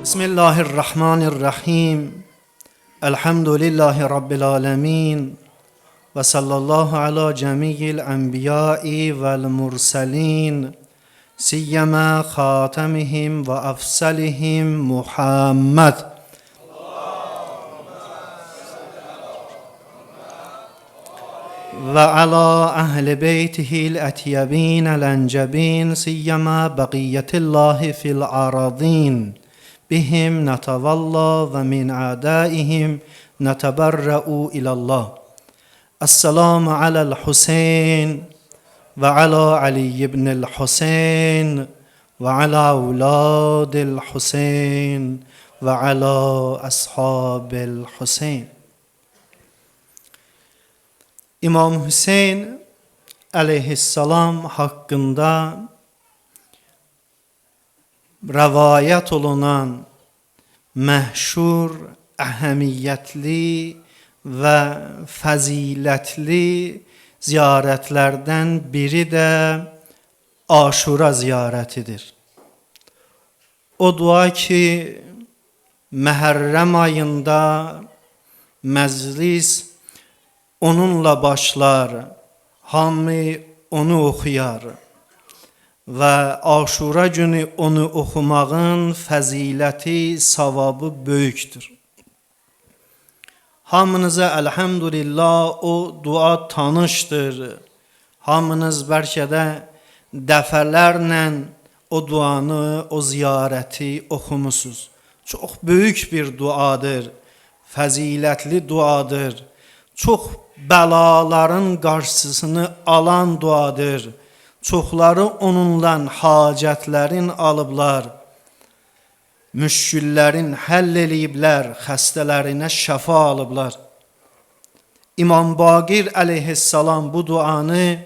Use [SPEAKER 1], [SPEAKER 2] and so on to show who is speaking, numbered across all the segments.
[SPEAKER 1] Bismillahirrahmanirrahim. Elhamdülillahi Rabbil alemin. Ve sallallahu ala cemiyil enbiyai vel murselin. Siyyama khatamihim ve afsalihim Muhammed. Ve ala ahli beytihil etyebin lencebin. Siyyama bakiyetillahi fil aradin. Bihim netevalla ve min adaihim neteberra'u ilallah. Esselamu alel Hüseyin ve ala Ali ibn'l Hüseyin ve ala evladil Hüseyin ve ala ashabil Hüseyin. İmam Hüseyin aleyhisselam hakkında rivayet olunan meşhur, ehemmiyetli ve faziletli ziyaretlerden biri de Aşura ziyaretidir. O dua ki Muharrem ayında meclis onunla başlar, hamı onu okuyar ve Aşura günü onu okumağın fəziləti, savabı böyükdür. Hamınıza elhamdülillah o dua tanıştır. Hamınız bəlkə də dəfələrlə o duanı, o ziyarəti oxumusunuz. Çox böyük bir duadır, fəzilətli duadır. Çox bəlaların qarşısını alan duadır. Çoxları onunla hacətlərin alıblar, müşküllərin həll eləyiblər, xəstələrinə şəfa alıblar. İmam Baqir aleyhisselam bu duanı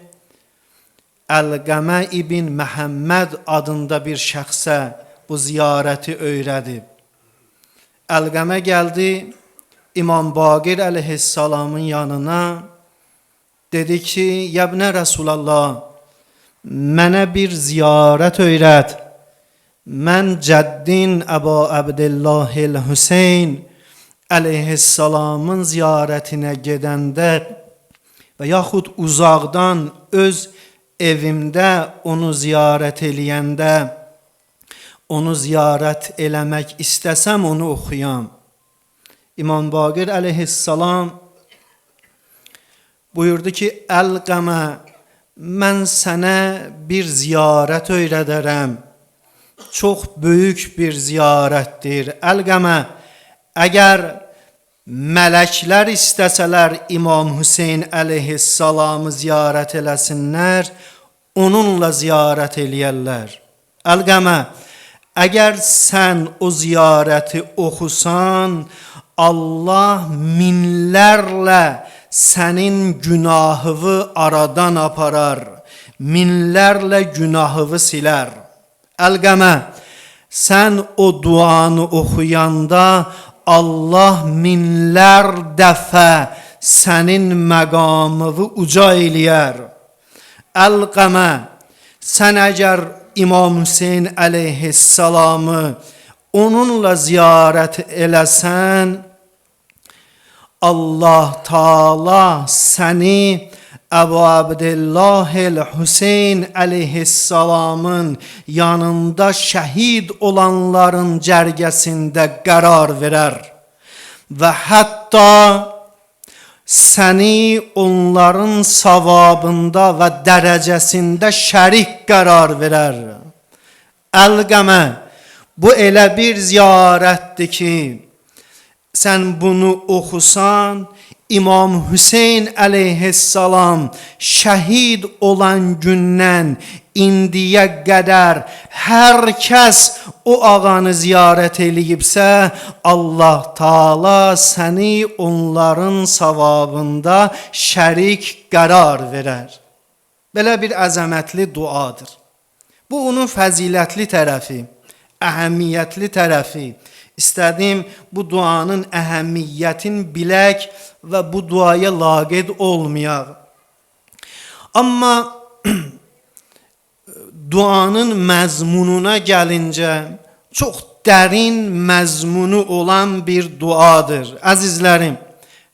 [SPEAKER 1] Əlqəmə ibn Məhəmməd adında bir şəxsə bu ziyarəti öyrədib. Əlqəmə gəldi İmam Baqir aleyhisselamın yanına, dedi ki, Yəbnə Rasulallah, mənə bir ziyarət öyrət. Mən cəddin Əbu Abdillahil Hüseyn aleyhisselamın ziyarətinə gedəndə və yaxud uzaqdan öz evimdə onu ziyarət eləyəndə, onu ziyarət eləmək istəsəm onu oxuyam. İmam Baqir aleyhisselam buyurdu ki, Əlqəmə, mən sənə bir ziyarət öyrədərəm. Çox böyük bir ziyarətdir. Əlqəmə, əgər mələklər istəsələr İmam Hüseyin aleyhisselamı ziyarət eləsinlər, onunla ziyarət eləyərlər. Əlqəmə, əgər sən o ziyarəti oxusan, Allah minlərlə sənin günahını aradan aparar, minlərlə günahını silər. Əlqəmə, sən o duanı oxuyanda Allah minlər dəfə sənin məqamını uca eləyər. Əlqəmə, sən əgər İmam Hüseyin aleyhisselamı onunla ziyarət eləsən, Allah Taala səni Əbu Abdillahil Hüseyn aleyhisselamın yanında şəhid olanların cərgəsində qərar verər və hətta səni onların savabında və dərəcəsində şərik qərar verər. Əlqəmə, bu elə bir ziyarətdir ki, sən bunu oxusan, İmam Hüseyin aleyhisselam şəhid olan gündən indiyə qədər hər kəs o ağanı ziyarət eləyibsə, Allah Taala səni onların savabında şərik qərar verər. Belə bir əzəmətli duadır. Bu onun fəzilətli tərəfi, əhəmiyyətli tərəfi. İstədim bu duanın əhəmiyyətini bilək və bu duaya laqeyd olmayaq. Amma duanın məzmununa gəlincə çox dərin məzmunu olan bir duadır. Əzizlərim,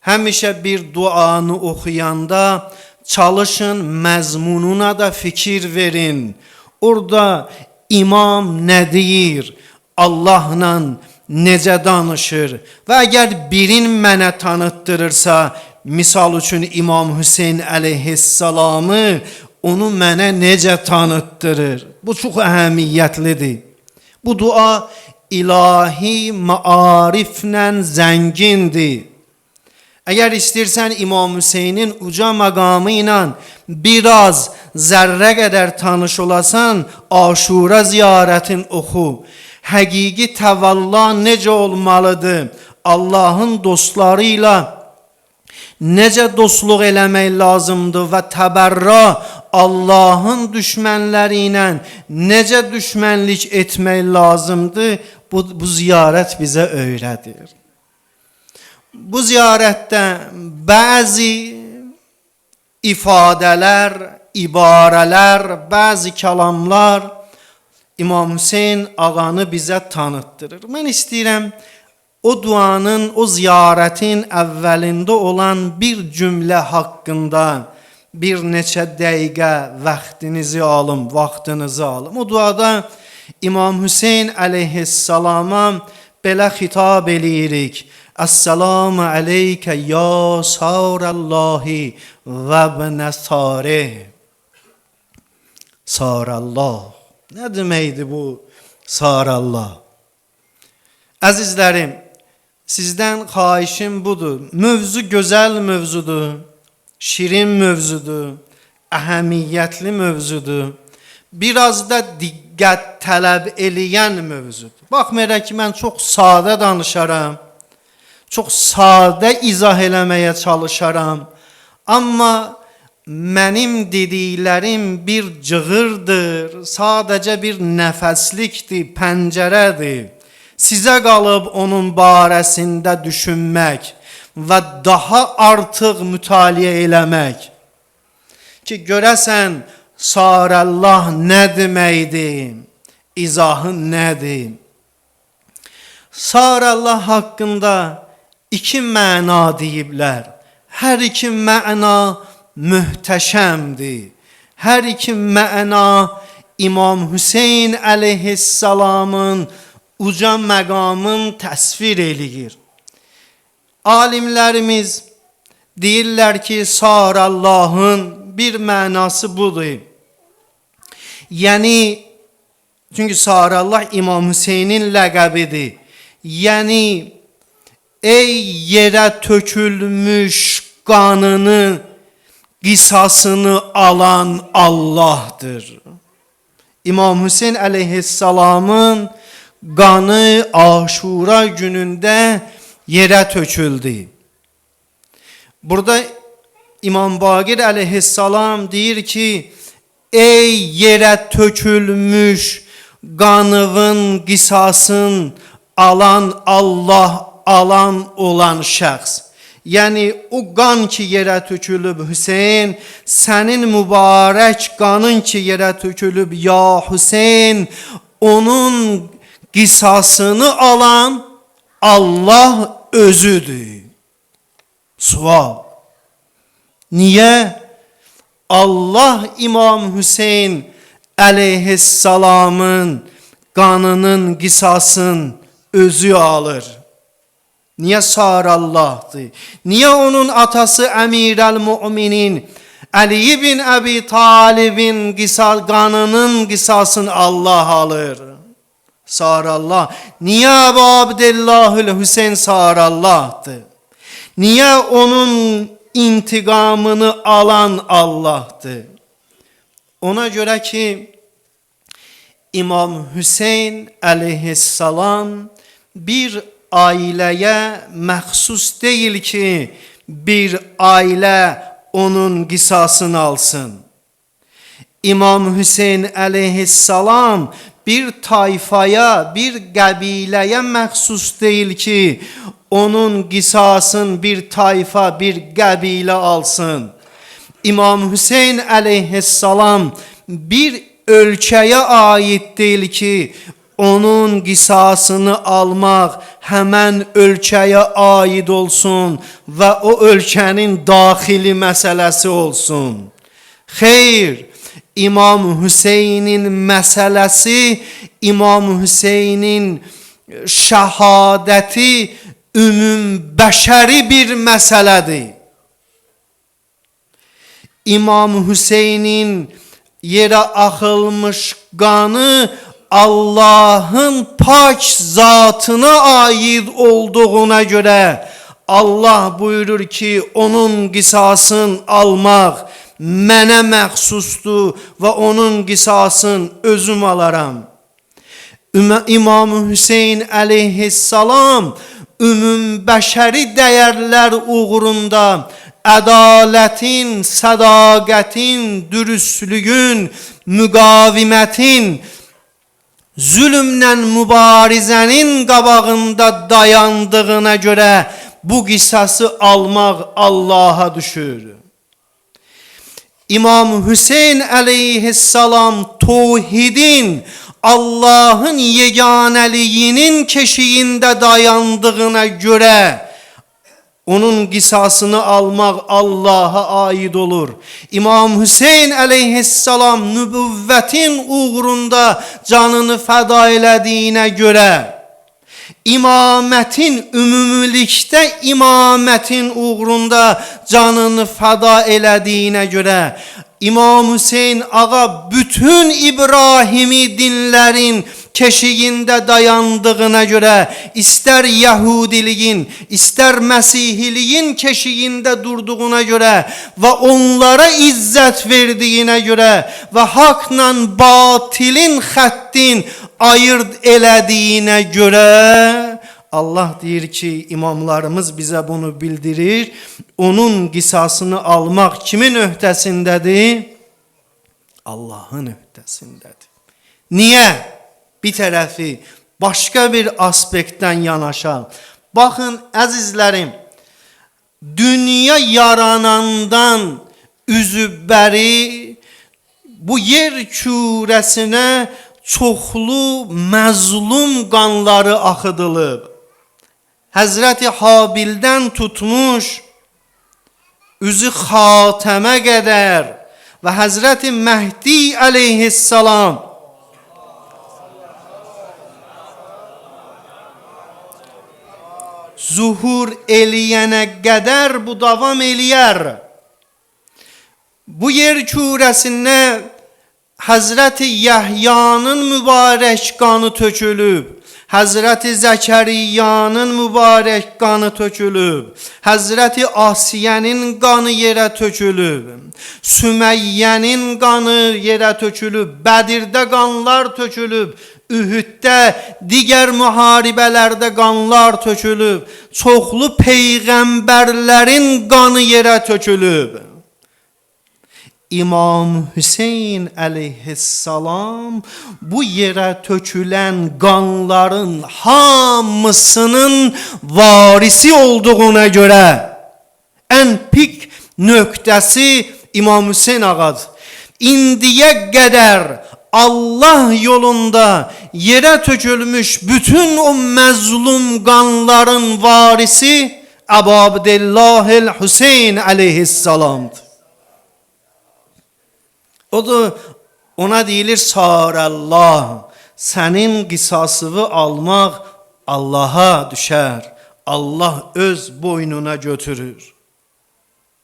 [SPEAKER 1] həmişə bir duanı oxuyanda çalışın məzmununa da fikir verin. Orada imam nə deyir, Allahla necə danışır və əgər birin mənə tanıtdırırsa, misal üçün İmam Hüseyin əleyhissalamı, onu mənə necə tanıtdırır? Bu çox əhəmiyyətlidir. Bu dua ilahi maariflə zəngindir. Əgər istəyirsən İmam Hüseynin uca məqamı ilə biraz zərrə qədər tanış olasan, Aşura ziyarətin oxu. Həqiqi təvalla necə olmalıdır? Allahın dostları ilə necə dostluq eləmək lazımdır və təbərra Allahın düşmənləri ilə necə düşmənlik etmək lazımdır? Bu ziyarət bizə öyrədir. Bu ziyarətdə bəzi ifadələr, ibarələr, bəzi kəlamlar İmam Hüseyin ağanı bizə tanıtdırır. Mən istəyirəm o duanın, o ziyarətin əvvəlində olan bir cümlə haqqında bir neçə dəqiqə vaxtınızı alım. O duada İmam Hüseyin əleyhissalama belə xitab eləyirik. Əssalamu aleykə ya Sarallahi və bənə Sarih. Sarallah. Nə deməkdir bu Sarallah? Əzizlərim, sizdən xahişim budur. Mövzu gözəl mövzudur, şirin mövzudur, əhəmiyyətli mövzudur. Biraz da diqqət tələb eləyən mövzudur. Baxmayaraq ki, mən çox sadə danışaram, çox sadə izah eləməyə çalışaram. Amma mənim dediklərim bir cığırdır, sadəcə bir nəfəslikdir, pəncərədir. Sizə qalıb onun barəsində düşünmək və daha artıq mütaliə eləmək ki, görəsən Sarallah nə deməkdir, izahı nədir? Sarallah haqqında iki məna deyiblər. Hər iki məna möhtəşəmdir. Hər iki məna İmam Hüseyin əleyhissalamın uca məqamın təsvir eləyir. Alimlərimiz deyirlər ki, Sarallahın bir mənası budur. Yəni, çünki Sarallah İmam Hüseynin ləqəbidir. Yəni, ey yerə tökülmüş qanını, qisasını alan Allah'dır. İmam Hüseyin əleyhissalamın qanı Aşura günündə yerə töküldü. Burada İmam Baqir əleyhissalam deyir ki, ey yerə tökülmüş qanının qisasını alan Allah, alan olan şəxs. Yəni o qan ki yerə tökülüb Hüseyin, sənin mübarək qanın ki yerə tökülüb ya Hüseyin, onun qisasını alan Allah özüdür. Sual. Niyə? Allah İmam Hüseyin əleyhissalamın qanının qisasını özü alır. Niyə Sarallahdır? Niyə onun atası Əmirəl-Müminin Əli ibn Əbi Talibin qanının qisasını Allah alır? Sarallah. Niyə Əbu Abdillahül Hüseyin Sarallahdır? Niyə onun intiqamını alan Allah'dır? Ona görə ki, İmam Hüseyin əleyhissalam bir ailəyə məxsus deyil ki, bir ailə onun qisasını alsın. İmam Hüseyin əleyhissalam bir tayfaya, bir qəbiləyə məxsus deyil ki, onun qisasını bir tayfa, bir qəbilə alsın. İmam Hüseyin əleyhissalam bir ölkəyə aid deyil ki, onun qisasını almaq həmən ölkəyə aid olsun və o ölkənin daxili məsələsi olsun. Xeyr, İmam Hüseynin məsələsi, İmam Hüseynin şəhadəti ümumbəşəri bir məsələdir. İmam Hüseynin yerə axılmış qanı Allah'ın pak zatına ait olduğuna göre Allah buyurur ki onun qisasını almaq mənə məxsusdur və onun qisasını özüm alaram. İmam Hüseyin aleyhissalam ümumbəşəri dəyərlər uğrunda adalətin, sədaqətin, dürüstlüğün, müqavimətin, zulmlə mübarizənin qabağında dayandığına görə bu qisası almaq Allah'a düşür. İmam Hüseyin aleyhissalam tevhidin, Allah'ın yeganəliyinin keşiyində dayandığına görə onun qisasını almaq Allah'a ait olur. İmam Hüseyin aleyhissalam nübüvvetin uğrunda canını fəda elədiyinə görə, imamətin ümumilikdə imamətin uğrunda canını fəda elədiyinə görə, İmam Hüseyin ağa bütün İbrahimi dinlərin keşiyində dayandığına göre ister Yahudiliğin ister Mesihiliğin keşiyində durduğuna göre ve onlara izzət verdiğine göre ve hakla batilin xəttin ayırt elədiyine göre Allah deyir ki imamlarımız bize bunu bildirir. Onun qisasını almaq kimin öhdəsindədir? Allah'ın öhdəsindədir. Niye? Bir tərəfi başka bir aspektdən yanaşa. Baxın əzizlərim, dünya yaranandan üzübəri bu yer kürəsinə çoxlu məzlum qanları axıdılıb. Həzrəti Habildən tutmuş, üzü xatəmə qədər və Həzrəti Məhdi aleyhissalam zuhur eləyənə qədər bu davam eləyər. Bu yer kürəsinə Həzrəti Yahya'nın mübarək qanı tökülüb. Həzrəti Zəkəriyya'nın mübarək qanı tökülüb. Həzrəti Asiyənin qanı yerə tökülüb. Süməyyənin qanı yerə tökülüb. Bədirdə qanlar tökülüb. Ühüddə, digər müharibələrdə qanlar tökülüb. Çoxlu peyğəmbərlərin qanı yerə tökülüb. İmam Hüseyin aleyhissalam bu yere tökülen qanların hamısının varisi olduğuna göre en pik nöqtəsi İmam Hüseyin ağadır. İndiyə qədər Allah yolunda yere tökülmüş bütün o məzlum qanların varisi Əbu Abdillahil Hüseyin aleyhissalamdır. O da ona deyilir Sarallah, senin qisasını almaq Allah'a düşer. Allah öz boynuna götürür.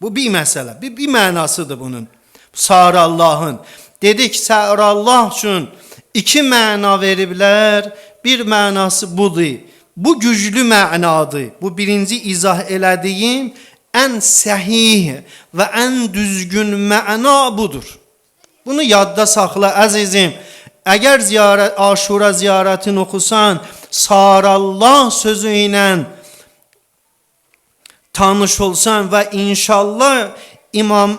[SPEAKER 1] Bu bir məsələ, bir mənasıdır bunun. Sarallahın. Dedik Sarallah üçün iki məna veriblər. Bir mənası budur. Bu güclü mənadır. Bu birinci izah elədiyim ən səhih və ən düzgün məna budur. Bunu yadda saxla əzizim. Əgər Aşura ziyarətini oxusan, Sarallah sözü ilə tanış olsan və inşallah İmam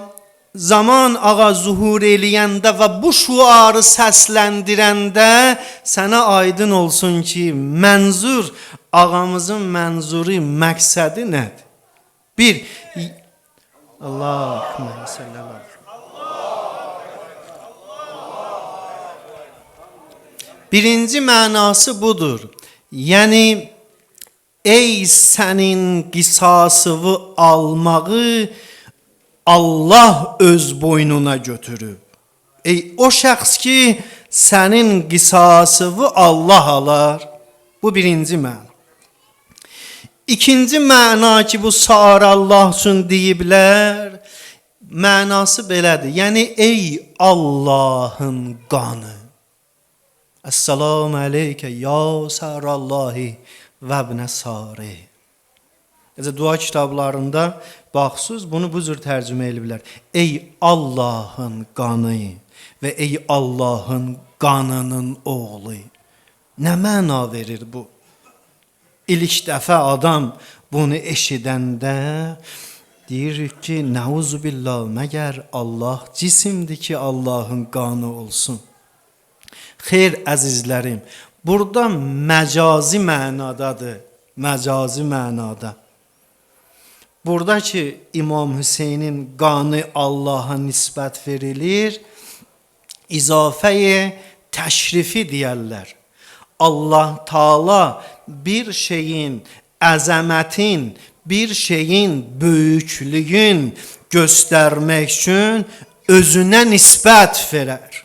[SPEAKER 1] Zaman ağa zuhur eləyəndə və bu şuarı səsləndirəndə sənə aydın olsun ki, mənzur, ağamızın mənzuri məqsədi nədir? Bir, Allahümme sallallahu Birinci mənası budur. Yəni ey sənin qisasını almağı Allah öz boynuna götürüb. Ey o şəxs ki sənin qisasını Allah alar. Bu birinci məna. İkinci məna ki bu sağır Allah üçün deyiblər. Mənası belədir. Yəni ey Allahın qanı. Esselamu aleykə ya sarallahi və ibnə sari. Dua kitablarında baxsız bunu bu cür tərcümə ediblər. Ey Allahın qanı və ey Allahın qanının oğlu. Nə məna verir bu? İlk dəfə adam bunu eşidəndə deyir ki, nəuzubillah, məgər Allah cisimdir ki Allahın qanı olsun. Xeyr əzizlərim, burada məcazi mənadadır, məcazi mənada. Burada ki İmam Hüseynin qanı Allah'a nisbət verilir, izafəyə təşrifi deyərlər. Allah Taala bir şeyin əzəmətin, bir şeyin böyüklüyün göstərmək üçün özünə nisbət verər.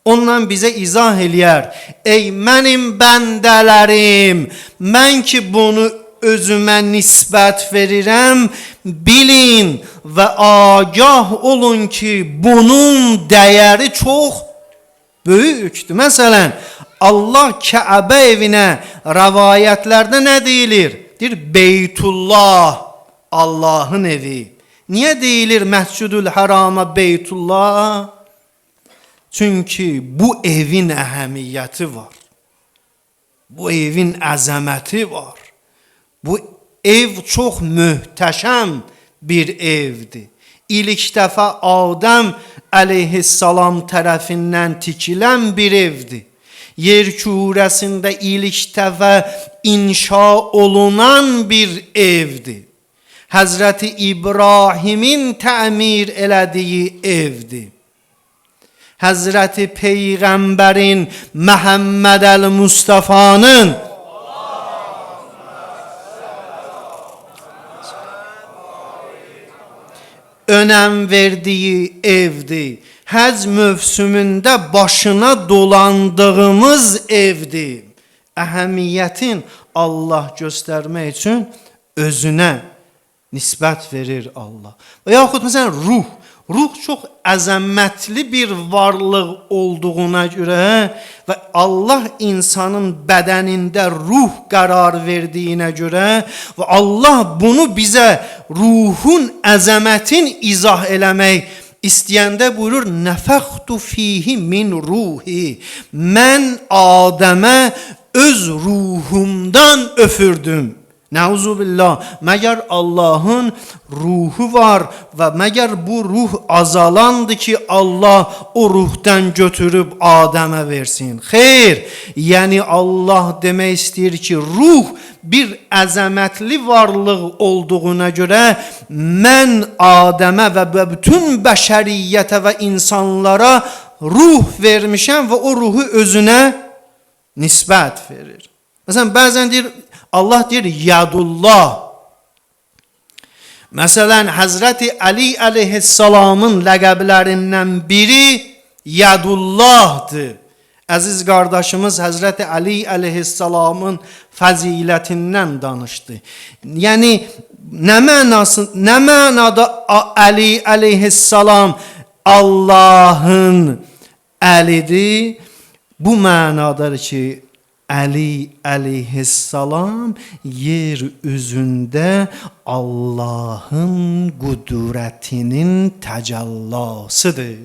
[SPEAKER 1] Ondan bizə izah eləyər. Ey mənim bəndələrim, mən ki bunu özümə nisbət verirəm, bilin və agah olun ki bunun dəyəri çox böyükdür. Məsələn, Allah Kəbə evinə rəvayətlərdə nə deyilir? Deyir, Beytullah, Allahın evi. Niyə deyilir Məscidül Hərama Beytullah? Çünki bu evin əhəmiyyəti var. Bu evin əzəməti var. Bu ev çox möhtəşəm bir evdir. İlk dəfə Adəm əleyhissalam tərəfindən tikilən bir evdir. Yer kürəsində ilk dəfə inşa olunan bir evdir. Həzrəti İbrahimin təmir elədiyi evdir. Həzrəti Peyğəmbərin Məhəmməd əl-Mustafa'nın önəm verdiyi evdir. Həc mövsümündə başına dolandığımız evdir. Əhəmiyyətin Allah göstərmək üçün özünə nisbət verir Allah. Və yaxud məsələn ruh. Ruh çox əzəmətli bir varlıq olduğuna görə və Allah insanın bədənində ruh qərar verdiyinə görə və Allah bunu bizə ruhun əzəmətin izah eləmək istəyəndə buyurur, nəfəxtu fihi min ruhi. Mən Adəmə öz ruhumdan öfürdüm. Nəuzubillah, məgər Allahın ruhu var və məgər bu ruh azalandı ki Allah o ruhdan götürüb Adəmə versin. Xeyr, yəni Allah demək istəyir ki ruh bir əzəmətli varlıq olduğuna görə mən Adəmə və bütün bəşəriyyətə və insanlara ruh vermişəm və o ruhu özünə nisbət verir. Məsələn, bəzən deyir, Allah deyir, Yadullah. Məsələn, Həzrəti Ali əleyhissalamın ləqəblərindən biri Yadullahdır. Əziz qardaşımız Həzrəti Ali əleyhissalamın fəzilətindən danışdı. Yəni, nə mənada Ali əleyhissalam Allahın əlidir? Bu mənadadır ki, Ali əleyhissalam yer üzündə Allahın qüdrətinin təcəllasıdır.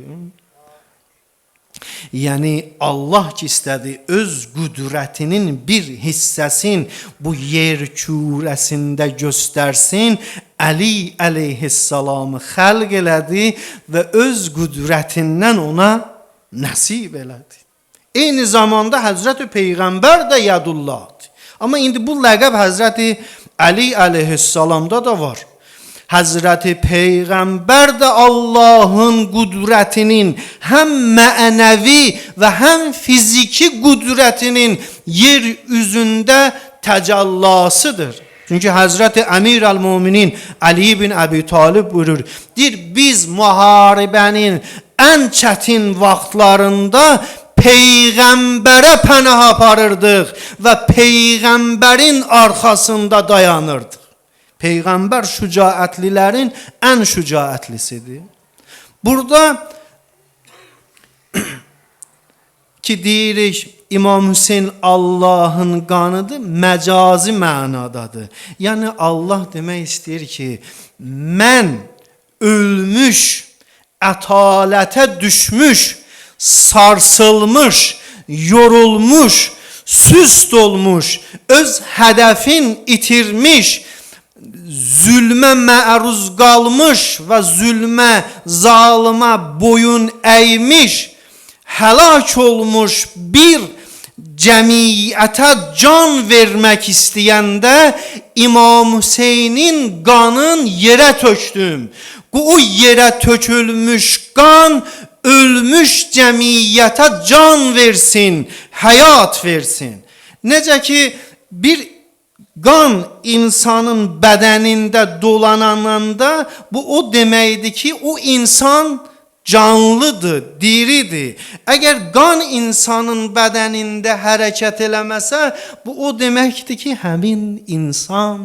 [SPEAKER 1] Yəni Allah ki istədi öz qüdrətinin bir hissəsin bu yer kürəsində göstərsin, Ali əleyhissalamı xəlq elədi və öz qüdrətindən ona nəsib elədi. Eyni zamanda Həzrəti Peyğəmbər də Yadullahdır. Amma indi bu ləqəb Həzrəti Ali əleyhissalamda da var. Hazreti Peygamber də Allahın qüdrətinin həm mənəvi və həm fiziki qüdrətinin yer üzündə təcəllasıdır. Çünki Hazreti Əmir el-Müminin Ali ibn Əbi Talib buyurur, deyir, biz müharibənin ən çətin vaxtlarında Peyğəmbərə pənah aparırdıq və Peyğəmbərin arxasında dayanırdıq. Peyğəmbər şücaətlilərin ən şücaətlisidir. Burada ki deyirik, İmam Hüseyin Allahın qanıdır, məcazi mənadadır. Yəni Allah demək istəyir ki, mən ölmüş, ətalətə düşmüş, sarsılmış, yorulmuş, süst olmuş, öz hədəfin itirmiş, zülmə məruz qalmış və zülmə, zalıma boyun əymiş, həlak olmuş bir cəmiyyətə can vermək istəyəndə İmam Hüseynin qanın yerə tökdüm. O yerə tökülmüş qan ölmüş cəmiyyətə can versin, həyat versin. Necə ki bir qan insanın bədənində dolananda bu o deməkdir ki o insan canlıdır, diridir. Əgər qan insanın bədənində hərəkət eləməsə, bu o deməkdir ki, həmin insan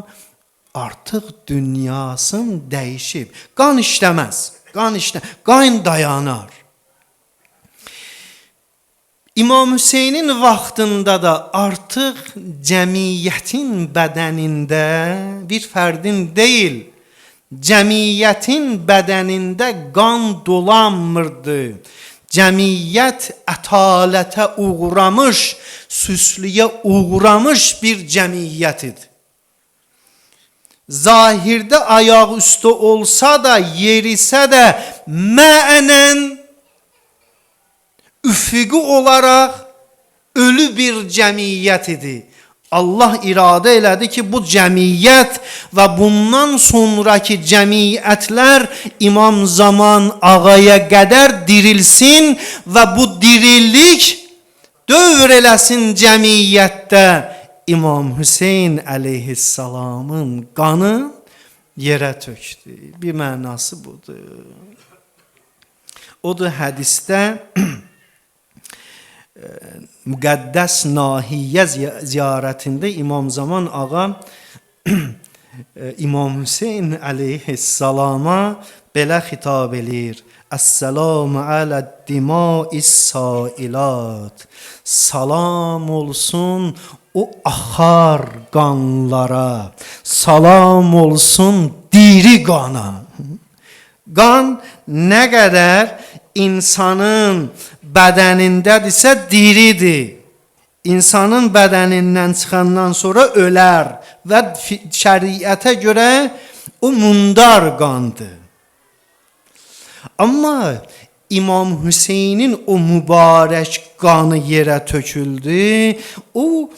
[SPEAKER 1] artıq dünyasın dəyişib. Qan işləməz, qan dayanar. İmam Hüseynin vaxtında da artıq cəmiyyətin bədənində bir fərdin deyil, cəmiyyətin bədənində qan dolanmırdı. Cəmiyyət ətalətə uğramış, süslüyə uğramış bir cəmiyyət idi. Zahirdə ayaq üstü olsa da, yerisə də mənən üfüqi olaraq ölü bir cəmiyyət idi. Allah iradə elədi ki, bu cəmiyyət və bundan sonraki cəmiyyətlər İmam Zaman Ağaya qədər dirilsin və bu dirilik dövr eləsin cəmiyyətdə. İmam Hüseyin əleyhissalamın qanı yerə tökdü. Bir mənası budur. Odur hədisdə müqəddəs nahiyyə ziyarətində İmam Zaman Ağa İmam Hüseyin əleyhissalama belə xitab eləyir. Əssəlamu aləd-dima'is sailat. Salam olsun o axar qanlara. Salam olsun diri qana. Qan nə qədər insanın bədənindədirsə diridir. İnsanın bədənindən çıxandan sonra ölər və şəriətə görə o mundar qandır. Amma İmam Hüseynin o mübarək qanı yerə töküldü. O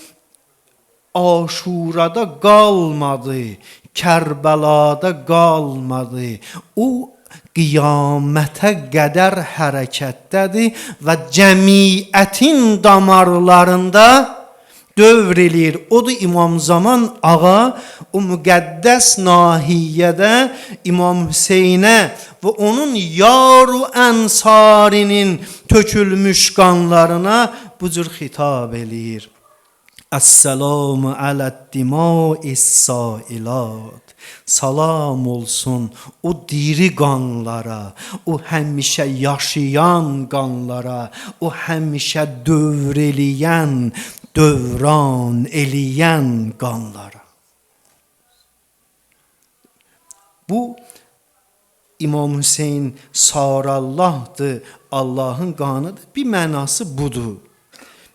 [SPEAKER 1] Aşurada qalmadı, Kərbəlada qalmadı. O qiyamətə qədər hərəkətdədir və cəmiyyətin damarlarında dövr eləyir. Odur İmam Zaman Ağa o müqəddəs nahiyyədə İmam Hüseynə və onun yaru ənsarinin tökülmüş qanlarına bu cür xitab eləyir. Əssəlamu aləd-dima'is sailat. Salam olsun o diri qanlara, o həmişə yaşayan qanlara, o həmişə dövr eləyən, dövran eləyən qanlara. Bu İmam Hüseyin sarallahdır, Allahın qanıdır. Bir mənası budur.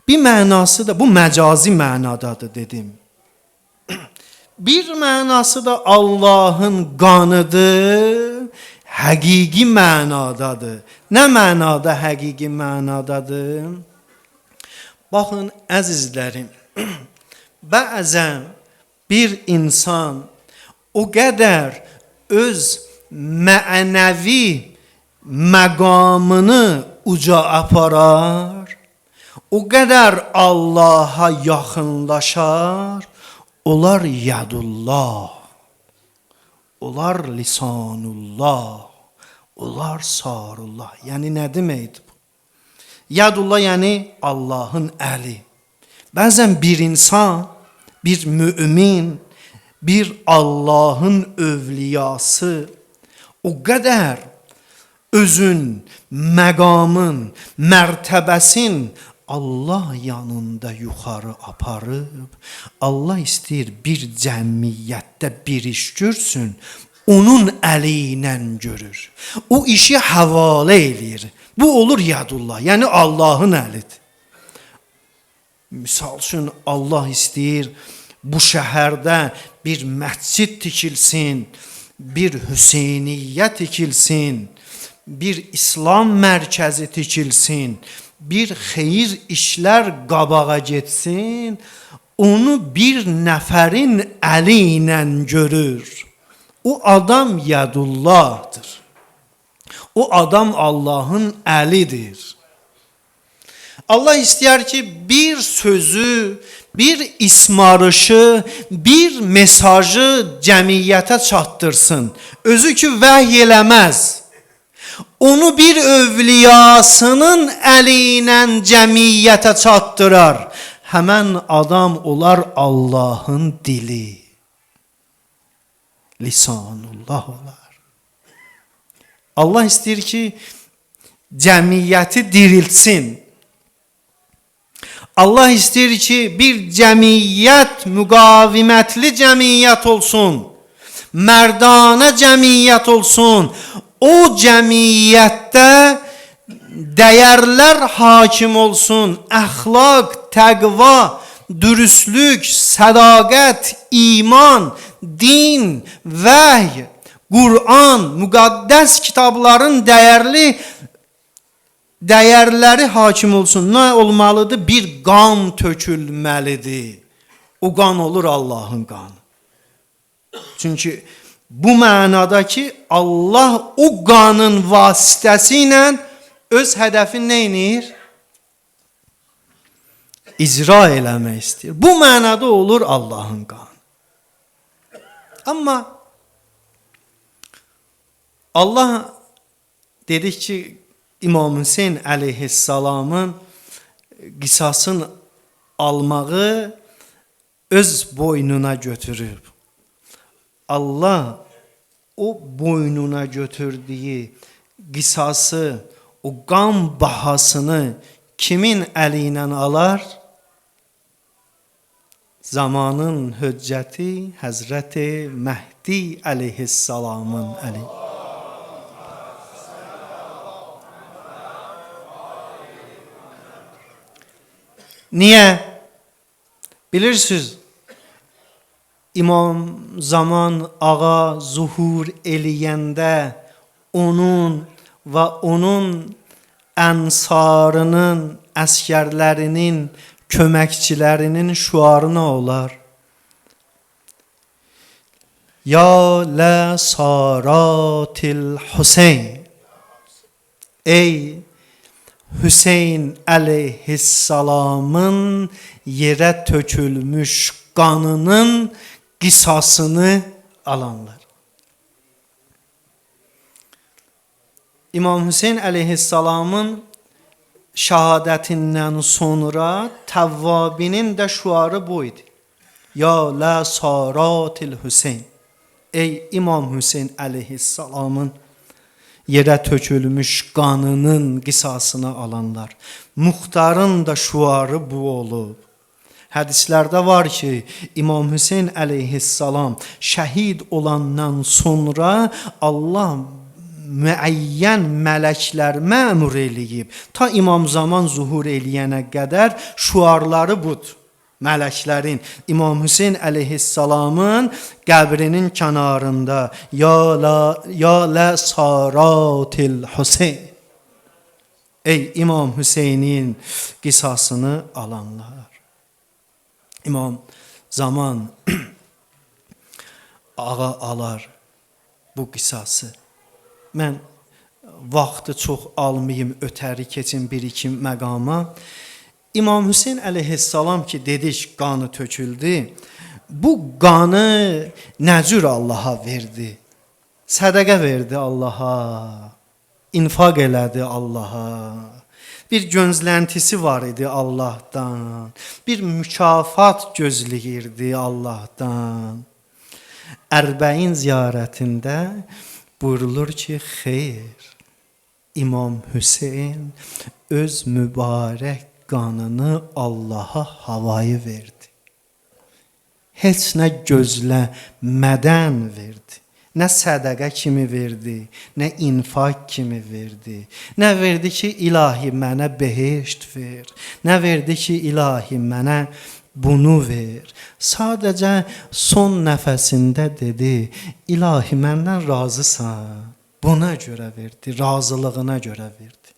[SPEAKER 1] Bir mənası da bu məcazi mənadadır dedim. Bir mənası da Allahın qanıdır, həqiqi mənadadır. Nə mənada həqiqi mənadadır? Baxın əzizlərim, bəzən bir insan o qədər öz mənəvi məqamını uca aparar, o qədər Allaha yaxınlaşar, onlar yadullah, onlar lisanullah, onlar sarullah. Yəni nə deməkdir bu? Yadullah yəni Allahın əli. Bəzən bir insan, bir mümin, bir Allahın övliyası o qədər özün, məqamın, mərtəbəsin Allah yanında yuxarı aparıb, Allah istəyir bir cəmiyyətdə bir iş görsün, onun əli ilə görür. O işi havalə eləyir. Bu olur yadullah, yəni Allahın əlidir. Misal üçün Allah istəyir bu şəhərdə bir məscid tikilsin, bir Hüseyniyyə tikilsin, bir İslam mərkəzi tikilsin, bir xeyir işlər qabağa getsin, onu bir nəfərin əli ilə görür. O adam yadullahdır. O adam Allahın əlidir. Allah istəyər ki, bir sözü, bir ismarışı, bir mesajı cəmiyyətə çatdırsın. Özü ki, vəhy eləməz. Onu bir övliyasının əli ilə cəmiyyətə çatdırar. Həmən adam olar Allahın dili. Lisanullah olar. Allah istəyir ki, cəmiyyəti diriltsin. Allah istəyir ki, bir cəmiyyət müqavimətli cəmiyyət olsun. Mərdanə cəmiyyət olsun. O cəmiyyətdə dəyərlər hakim olsun. Əxlaq, təqva, dürüstlük, sədaqət, iman, din, vəhy, Qur'an, müqəddəs kitabların dəyərləri hakim olsun. Nə olmalıdır? Bir qan tökülməlidir. O qan olur Allahın qanı. Çünki bu mənada ki, Allah o qanın vasitəsi ilə öz hədəfini nə edir? İcra eləmək istəyir. Bu mənada olur Allahın qanı. Amma Allah dedik ki, İmam Hüseyin əleyhissalamın qisasını almağı öz boynuna götürüb. Allah o boynuna götürdüyü qisası, o qan bahasını kimin əli ilə alar? Zamanın höccəti Həzrəti Məhdi əleyhissalamın əli. Niyə? Bilirsiniz, İmam Zaman ağa zuhur eləyəndə onun və onun ənsarının, əskərlərinin, köməkçilərinin şüarı nə olar? Ya la saratil Hüseyn. Ey Hüseyin əleyhissalamın yerə tökülmüş qanının qisasını alanlar. İmam Hüseyin əleyhissalamın şəhadətindən sonra Təvvabinin də şüarı bu idi. Ya la saratil Hüseyn. Ey İmam Hüseyin əleyhissalamın yerə tökülmüş qanının qisasını alanlar. Muxtarın da şüarı bu olub. Hədislərdə var ki, İmam Hüseyin əleyhissalam şəhid olandan sonra Allah müəyyən mələklər məmur eləyib. Ta İmam Zaman zuhur eləyənə qədər şüarları budur. Mələklərin İmam Hüseyin əleyhissalamın qəbrinin kənarında ya la saratil Hüseyn. Ey İmam Hüseynin qisasını alanlar. İmam Zaman ağa alar. bu qisası. Mən vaxtı çox almayım, ötəri keçin bir-iki məqama. İmam Hüseyin əleyhissalam ki, dedik qanı töküldü. Bu qanı nə cür Allaha verdi? Sədəqə verdi Allaha, infaq elədi Allaha. Bir gözləntisi var idi Allahdan, bir mükafat gözləyirdi Allahdan. Ərbəin ziyarətində buyurulur ki, xeyr, İmam Hüseyin öz mübarək qanını Allaha havayı verdi. Heç nə gözləmədən verdi. Nə sədəqə kimi verdi, nə infaq kimi verdi. Nə verdi ki, ilahi mənə behişt ver. Nə verdi ki, ilahi mənə bunu ver. Sadəcə son nəfəsində dedi, ilahi məndən razısan. Buna görə verdi, razılığına görə verdi.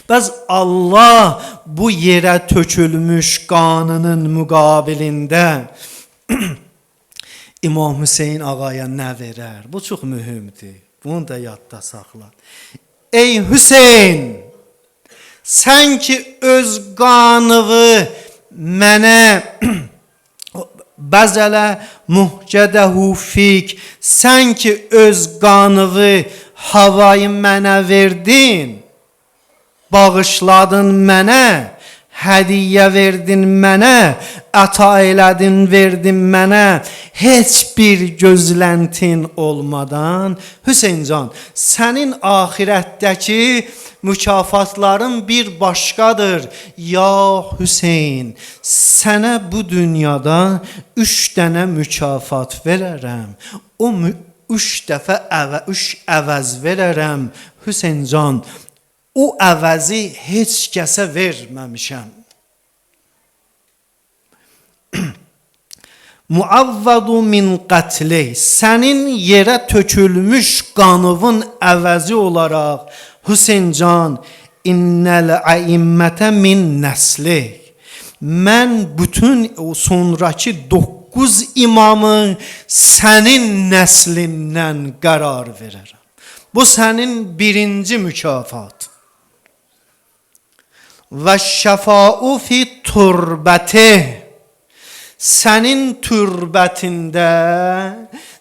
[SPEAKER 1] Bəs Allah bu yerə tökülmüş qanının müqabilində İmam Hüseyin ağaya nə verər? Bu çox mühümdür. Bunu da yadda saxla. Ey Hüseyin, sən ki öz qanını mənə bəzələ muhcədəhu fik, sən ki öz qanını havayı mənə verdin, bağışladın mənə, hədiyyə verdin mənə, əta elədin, verdin mənə, heç bir gözləntin olmadan. Hüseyncan, sənin axirətdəki mükafatların bir başqadır. Ya Hüseyn, sənə bu dünyada 3 dənə mükafat verərəm. O 3 dəfə əvəz verərəm. Hüseyncan, o əvəzi heç kəsə verməmişəm. Muavvadu min qatli, sənin yerə tökülmüş qanının əvəzi olaraq Hüseyncan, innəl əimmətə min nəsli, mən bütün o sonraki 9 imamı sənin nəslindən qərar verərəm. Bu sənin birinci mükafat. Və şəfa'u fi turbəti, sənin türbətində,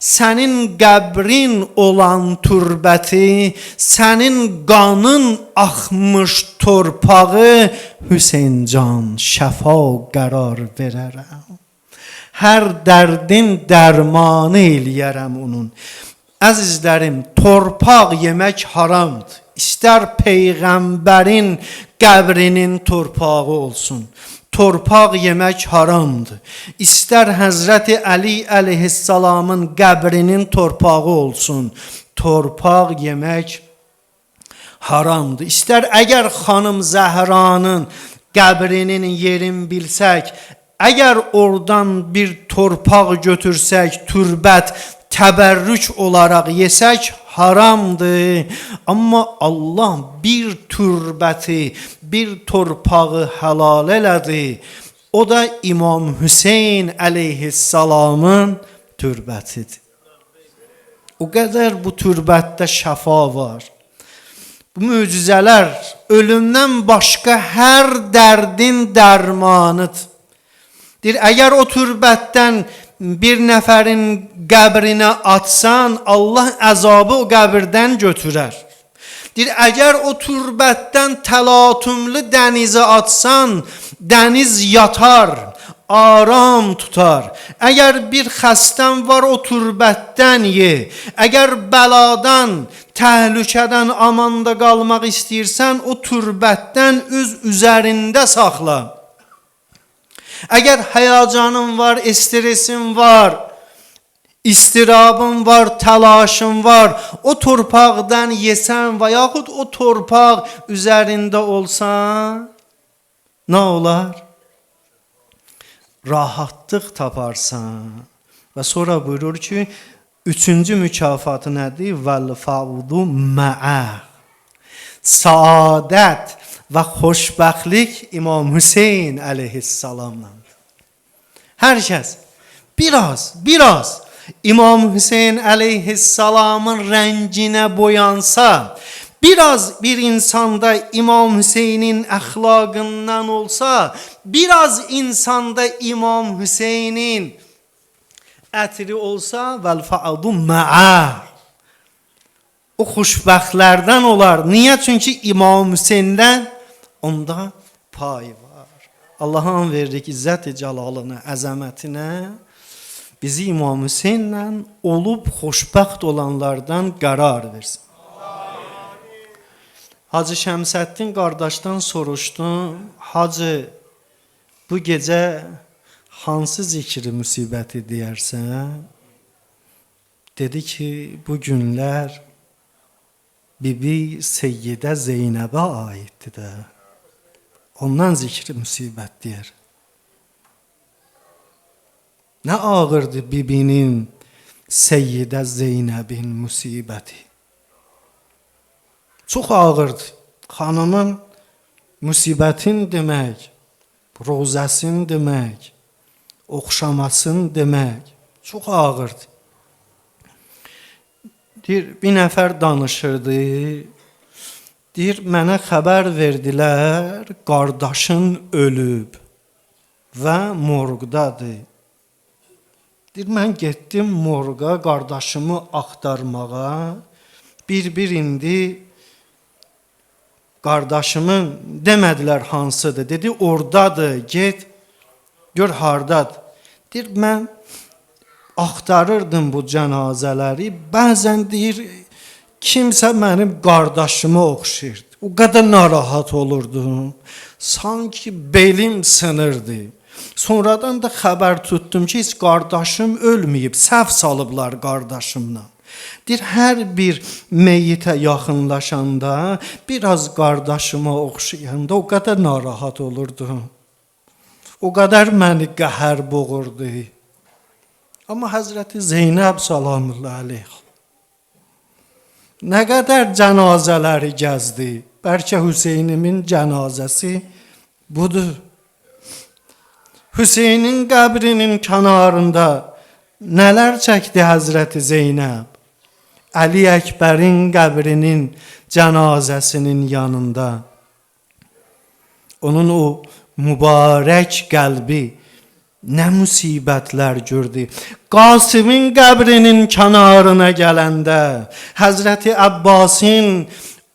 [SPEAKER 1] sənin qəbrin olan türbəti, sənin qanın axmış torpağı Hüseyncan şəfa qərar verərəm. Hər dərdin dərmanı eləyərəm onun. Əzizlərim, torpaq yemək haramdır. İstər Peyğəmbərin qəbrinin torpağı olsun. Torpaq yemək haramdır. İstər Həzrəti Əli əleyhissalamın qəbrinin torpağı olsun. Torpaq yemək haramdır. İstər əgər xanım Zəhranın qəbrinin yerini bilsək, əgər oradan bir torpaq götürsək, türbət, təbərrük olaraq yesək haramdır. Amma Allah bir türbəti, bir torpağı halal elədi. O da İmam Hüseyin əleyhissalamın türbətidir. O qədər bu türbətdə şəfa var. Bu möcüzələr ölümdən başqa hər dərdin dərmanıdır. Deyir, əgər o türbətdən bir nəfərin qəbrinə atsan, Allah əzabı o qəbirdən götürər. Deyir, əgər o türbətdən təlatümlü dənizə atsan, dəniz yatar, aram tutar. Əgər bir xəstən var, o türbətdən ye. Əgər bəladan, təhlükədən amanda qalmaq istəyirsən, o türbətdən öz üzərində saxla. Əgər həyacanın var, stresin var, istirabın var, təlaşın var, o torpaqdan yesən və yaxud o torpaq üzərində olsan, nə olar? Rahatlıq taparsan. Və sonra buyurur ki, 3-cü mükafatı nədir? Vəl-fəvdu mə'ə. Saadət və xoşbəxtlik İmam Hüseyin əleyhissalamla. Hər kəs biraz İmam Hüseyin aleyhisselamın rənginə boyansa, biraz bir insanda İmam Hüseynin əxlaqından olsa, biraz insanda İmam Hüseynin ətri olsa, vəl fəadu mə'ah. O xoşbəxtlərdən olar. Niyə? Çünki İmam Hüseyndən onda pay var. Allah'a an verdik izzət-i cəlalına, əzəmətinə. Bizi İmam Hüseynlə olub xoşbəxt olanlardan qərar versin. Hacı Şəmsəddin qardaşdan soruşdum. Hacı, bu gecə hansı zikri müsibəti deyərsən? Dedi ki, bu günlər Bibi Seyyidə Zeynəbə aiddir də. Ondan zikri müsibət deyər. Nə ağırdı bibinin Seyyidə Zeynəbin musibəti. Çox ağırdı. Xanımın musibətin demək, rozəsin demək, oxşamasın demək. Çox ağırdı. Deyir, bir nəfər danışırdı. Deyir, mənə xəbər verdilər, qardaşın ölüb və morqdadır. Deyir, mən getdim morqa qardaşımı axtarmağa. Bir indi qardaşımın demədilər hansıdır. Dedi, oradadır, get, gör hardadır. Deyir, mən axtarırdım bu cənazələri. Bəzən deyir, kimsə mənim qardaşıma oxşayırdı. O qədər narahat olurdum. Sanki belim sınırdı. Sonradan da xəbər tutdum ki, heç qardaşım ölməyib, səhv salıblar qardaşımla. Deyir, hər bir meyyitə yaxınlaşanda, biraz qardaşıma oxşayanda o qədər narahat olurdum. O qədər məni qəhər boğurdu. Amma Həzrəti Zeynəb salamullah aleyh nə qədər cənazələri gəzdi. Bəlkə Hüseynimin cənazəsi budur. Hüseynin qəbrinin kənarında nələr çəkdi Həzrəti Zeynəb? Əli Əkbərin qəbrinin cənazəsinin yanında. Onun o mübarək qəlbi nə müsibətlər gördü. Qasimin qəbrinin kənarına gələndə, Həzrəti Əbbasın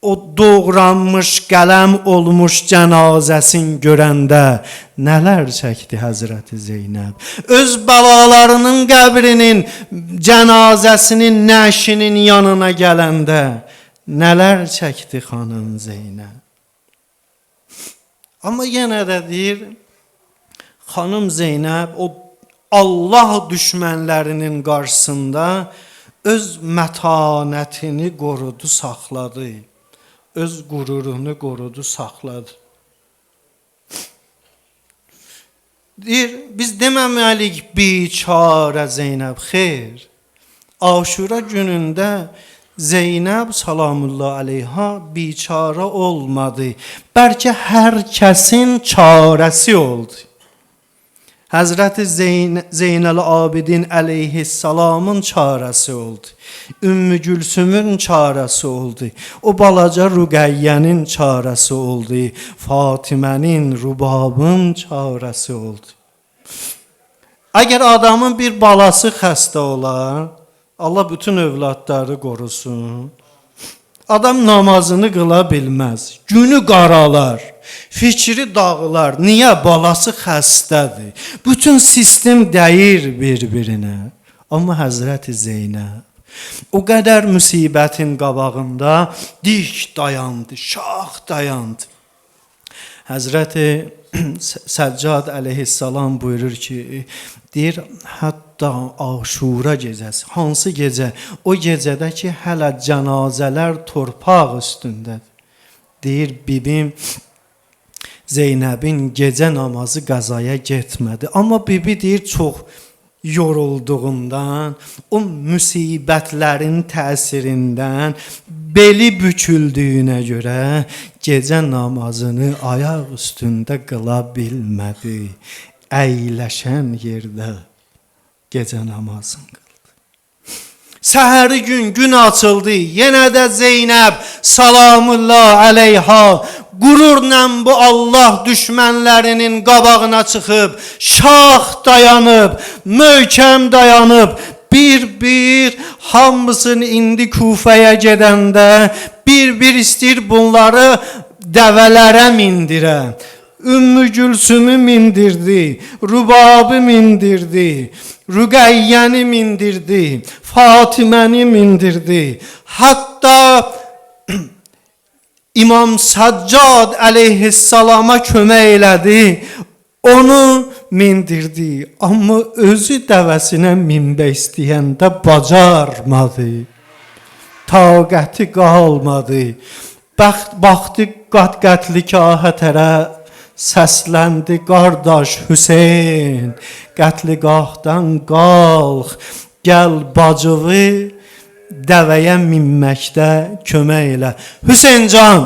[SPEAKER 1] o doğranmış, qələm olmuş cənazəsin görəndə nələr çəkdi Həzrəti Zeynəb. Öz balalarının qəbrinin cənazəsinin nəşinin yanına gələndə nələr çəkdi xanım Zeynəb. Amma yenə də deyir, xanım Zeynəb o Allah düşmənlərinin qarşısında öz mətanətini qorudu, saxladı. Öz qürurunu qorudu, saxladı. Deyir, biz deməməliyik biçarə Zeynəb, xeyr. Aşura günündə Zeynəb salamullah aleyha biçarə olmadı. Bəlkə hər kəsin çarəsi oldu. Həzrəti Zeynəl Abidin əleyhissalamın çarəsi oldu. Ümmü Gülsümün çarəsi oldu. O balaca Rüqəyyənin çarəsi oldu. Fatimənin, Rubabın çarəsi oldu. Əgər adamın bir balası xəstə olar, Allah bütün övladları qorusun. Adam namazını qıla bilməz. Günü qaralar. Fikri dağılar. Niyə? Balası xəstədir. Bütün sistem dəyir bir-birinə. Amma Həzrəti Zeynəb o qədər müsibətin qabağında dik dayandı, şax dayandı. Həzrəti Səccad əleyhissalam buyurur ki, deyir, hətta Aşura gecəsi, hansı gecə? O gecədə ki, hələ cənazələr torpaq üstündədir. Deyir, bibim Zeynəbin gecə namazı qəzaya getmədi. Amma bibi deyir, çox yorulduğundan, o müsibətlərin təsirindən beli büküldüyünə görə gecə namazını ayaq üstündə qıla bilmədi. Əyləşən yerdə gecə namazını qıldı. Səhəri gün açıldı. Yenə də Zeynəb salamullah əleyha qürurla bu Allah düşmənlərinin qabağına çıxıb, şax dayanıb, möhkəm dayanıb, bir hamısını indi Kufəyə gedəndə bir istəyir bunları dəvələrə mindirə. Ümmü Gülsümü mindirdi, Rubabı mindirdi, Rüqəyyəni mindirdi, Fatiməni mindirdi. Hatta İmam Saccad əleyhissalama kömək elədi, onu mindirdi. Amma özü dəvəsinə minbə istəyəndə bacarmadı, taqəti qalmadı. Baxdı qətlikahə tərəf, səsləndi qardaş Hüseyn, qətligahdan qalx, gəl bacığı dəvəyə minməkdə kömək elə. Hüseyn can,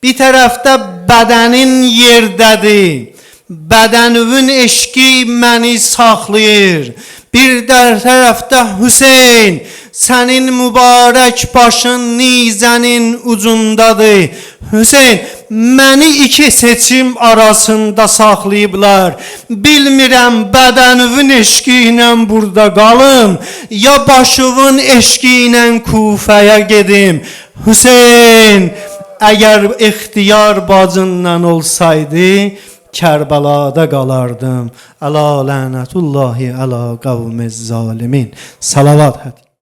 [SPEAKER 1] bir tərəfdə bədənin yerdədir, bədəninin eşqi məni saxlayır. Bir tərəfdə Hüseyn, sənin mübarək başın nizənin ucundadır. Hüseyn, məni iki seçim arasında saxlayıblar. Bilmirəm bədəninin eşqi ilə burada qalım, ya başının eşqi ilə Kufəyə gedim. Hüseyn, əgər ixtiyar bacından olsaydı, Kərbəlada qalardım. Əla lənətullahi əla qavmiz zalimin. Salavat həd.